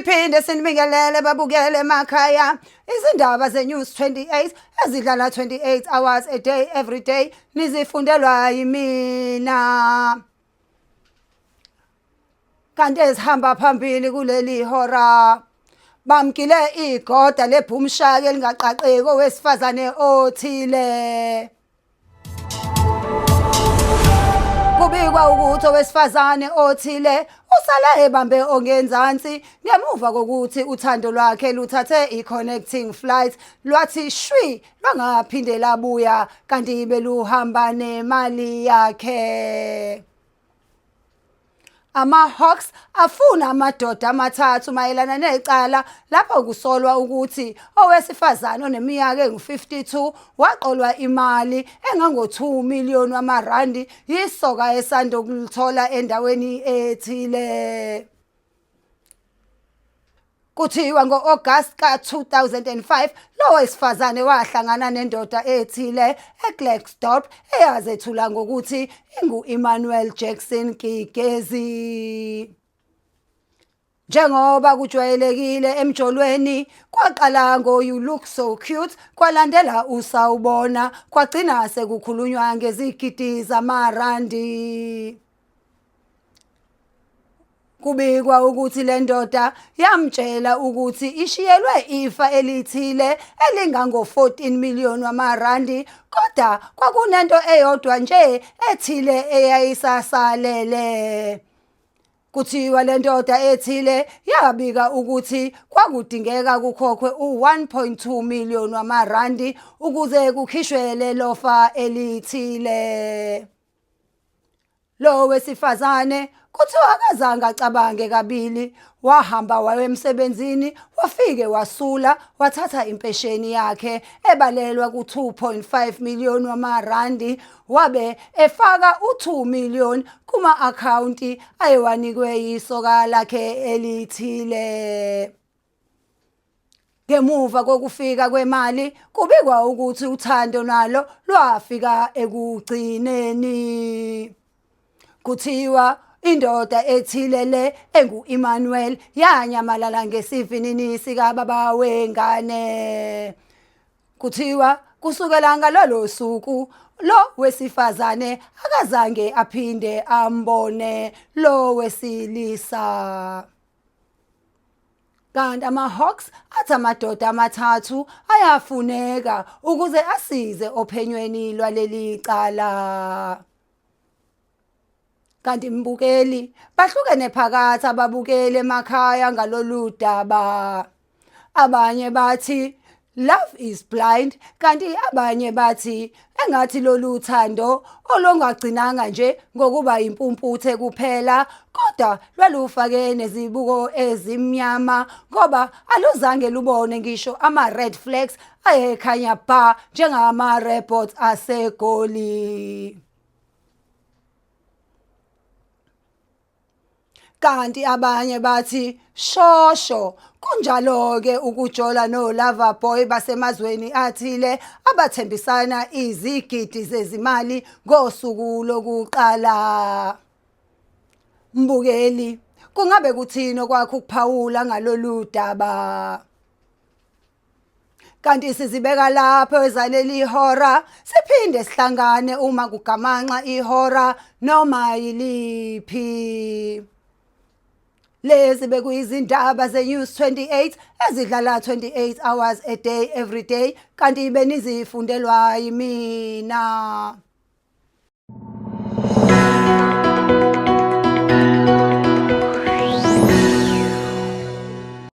siphinde sinibingelele babukele emakhaya izindaba zeNews 28 ezidlala 28 hours a day every day nizifundelwa yimina kanti ezihamba phambili kuleli hora bamkile igoda leBhumshaka elingaqaqeki owesifazane othile. Kubikwa ukuthi owesifazane othile usala ebambe ongenzansi ngemuva kokuthi uthando lwakhe luthathe i-connecting flight lwathi shwi lwangaphinde labuya kanti beluhamba nemali yakhe. Ama-Hawks afuna amadoda amathathu mayelana necala lapho kusolwa ukuthi owesifazane oneminyaka engu-52 waqolwa imali engango-2 million wamarandi yisoka esanda kulithola endaweni ethile. Kuthiwa ngo-August ka-2005 lo wesifazane wahlangana nendoda ethile eKlerksdorp eyazethula ngokuthi ingu-Emmanuel Jackson Gigezi. Njengoba kujwayelekile emjolweni kwaqala ngo-You Look So Cute kwalandela Usawubona kwagcina sekukhulunywa ngezigidi zamarandi. Kubikwa ukuthi le ndoda yamtshela ukuthi ishiyelwe ifa elithile elingango-14 million wamarandi kodwa kwakunento eyodwa nje ethile eyayisasalele. Kuthiwa le ndoda ethile yabika ukuthi kwakudingeka kukhokhwe u-1.2 million wamarandi ukuze kukhishwe lelo fa elithile. Lo wesifazane kuthiwa akazange acabange kabili wahamba waye emsebenzini wafike wasula wathatha impesheni yakhe ebalelwa ku-2.5 million wamarandi wabe efaka u-2 million kuma-akhawunti ayewanikwe yisoka lakhe elithile. Ngemuva kokufika kwemali kubikwa ukuthi uthando nalo lwafika ekugcineni. Kuthiwa indoda ethile le engu-Emmanuel yanyamalala ngesivinini sikababa wengane. Kuthiwa kusukela ngalolo suku lo wesifazane akazange aphinde ambone lo wesilisa. Kanti ama-Hawks athi amadoda amathathu ayafuneka ukuze asize ophenyweni lwaleli cala. Kanti mbukeli bahlukene phakathi ababukeli emakhaya ngalolu daba. Abanye bathi love is blind kanti abanye bathi engathi lolu thando olungagcinanga nje ngokuba impumputhe kuphela kodwa lwalufake nezibuko ezimnyama ngoba aluzange lubone ngisho ama-red flags ayekhanya bha njengama-reports asegoli. Kanti abanye bathi shosho kunjalo-ke ukujola no-Loverboy basemazweni athile abathembisana izigidi zezimali ngosuku lokuqala. Mbukeli kungabe kuthini okwakho ukuphawula ngalolu daba? Kanti sizibeka lapho ezaleli ihora siphinde sihlangane uma kugamanxa ihora noma yiliphi. Lezi bekuyizindaba zeNews 28 ezidlala 28 hours a day every day kanti benizifundelwa yimina.